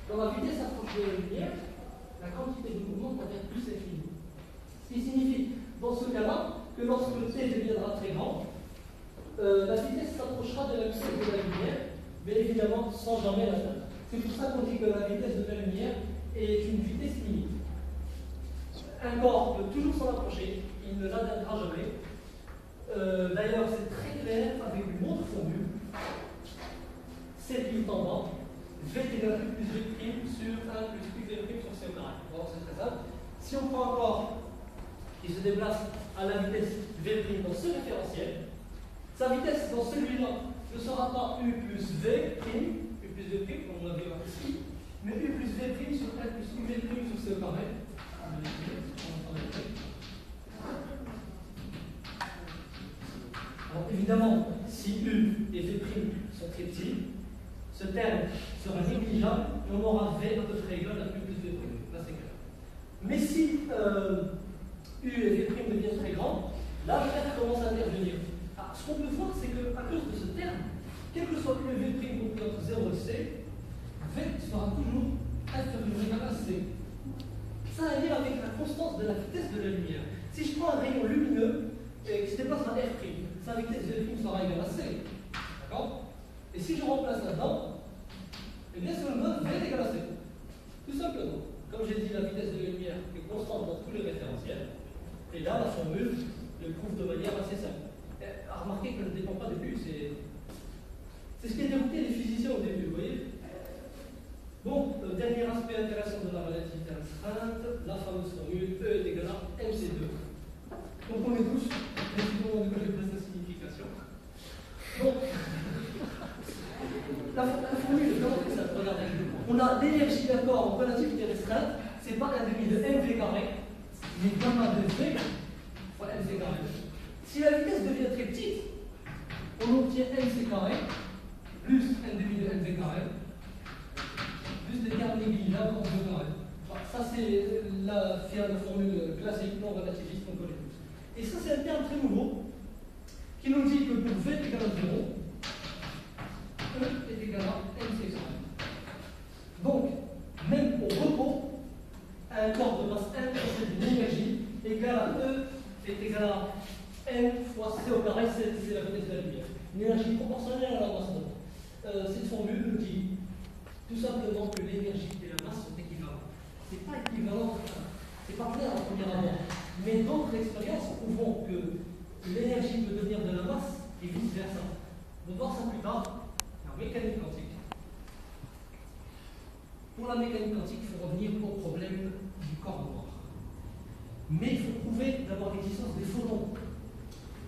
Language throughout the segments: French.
Quand la vitesse approche de la lumière, la quantité de mouvement doit être plus infinie. Ce qui signifie, dans ce cas-là, que lorsque t deviendra très grand, la vitesse s'approchera de la vitesse de la lumière, mais évidemment sans jamais l'atteindre. C'est pour ça qu'on dit que la vitesse de la lumière est une vitesse limite. Un corps peut toujours s'en approcher, il ne l'atteindra jamais. D'ailleurs, c'est très clair avec une autre formule. C'est limite en bas. V est égal à U plus V' sur 1 plus UV' sur C au carré. Bon, c'est très simple. Si on prend un corps qui se déplace à la vitesse V' dans ce référentiel, sa vitesse dans celui-là ne sera pas U plus V', U plus V', comme on l'a vu ici, mais U plus V' sur 1 plus UV' sur C au carré. Alors évidemment, si U et V' sont très petits, ce terme sera négligeable et on aura V à peu près égal à U plus V'. Là c'est clair. Mais si U et V' deviennent très grands, là le terme commence à intervenir. Alors, ce qu'on peut voir, c'est qu'à cause de ce terme, quel que soit U et V' compris entre 0 et C, V sera toujours inférieur ou égal à C. Ça a un lien avec la constance de la vitesse de la lumière. Si je prends un rayon lumineux qui se déplace à R', sa vitesse V' sera égale à C. D'accord? Et si je remplace là-dedans, eh bien ça me donne V égale à C. Tout simplement. Comme j'ai dit, la vitesse de la lumière est constante dans tous les référentiels. Et là, la formule le prouve de manière assez simple. Remarquez qu'elle ne dépend pas de U. C'est ce qui a dérouté les physiciens au début, vous voyez? Bon, dernier aspect intéressant de la relativité restreinte, la fameuse formule E est égal à mc2. Donc on est tous, mais si on ne connaît pas sa signification. Donc, la formule est vraiment très simple, regardez. On a l'énergie d'un corps en relativité restreinte, c'est pas un demi de mv carré, mais gamma de v fois mc carré. Si la vitesse devient très petite, on obtient mc carré plus un demi de mv carré plus des termes négligeables en v carré. Ça c'est la formule classique non relativiste qu'on connaît tous. Et ça c'est un terme très nouveau qui nous dit que pour v est égal à 0, E est égal à mc carré. Donc, même au repos, un corps de masse 1 possède une énergie égale à E est égal à m fois c au carré, c'est la vitesse de la lumière. Une énergie proportionnelle à la masse d'onde. Cette formule nous dit tout simplement que l'énergie et la masse sont équivalentes. Ce n'est pas équivalent, c'est pas clair en premier abord. Mais d'autres expériences prouvent que l'énergie peut devenir de la masse et vice-versa. On va voir ça plus tard en mécanique quantique. Pour la mécanique quantique, il faut revenir au problème du corps noir. Mais il faut prouver d'abord l'existence des photons.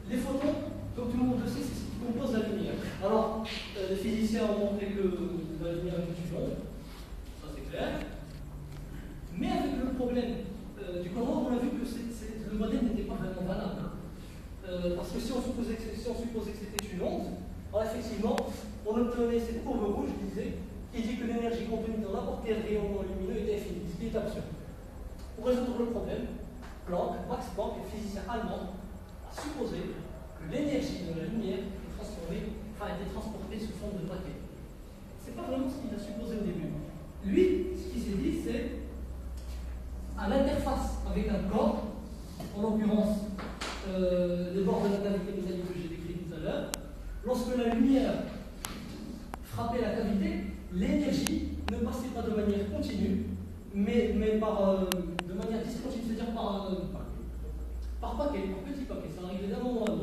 Les photons, comme tout le monde le sait, c'est ce qui compose la lumière. Alors, les physiciens ont montré que la lumière est plus longue, ça c'est clair. Mais avec le problème du corps noir, on a vu que le modèle n'était pas vraiment valable. Parce que si on supposait que c'était une onde, alors effectivement, on obtenait cette courbe rouge, je disais, qui dit que l'énergie contenue dans n'importe quel rayonnement lumineux est infinie, ce qui est absurde. Pour résoudre le problème, Max Planck, le physicien allemand, a supposé que l'énergie de la lumière était transportée sous forme de paquets. Ce n'est pas vraiment ce qu'il a supposé au début. Lui, ce qu'il s'est dit, c'est à l'interface avec un corps, en l'occurrence les bords de la cavité métallique que j'ai décrit tout à l'heure, lorsque la lumière frappait la cavité, l'énergie ne passait pas de manière continue, mais de manière discontinue, c'est-à-dire par paquet, par petit paquet. Ça arrivait d'un moment à l'autre.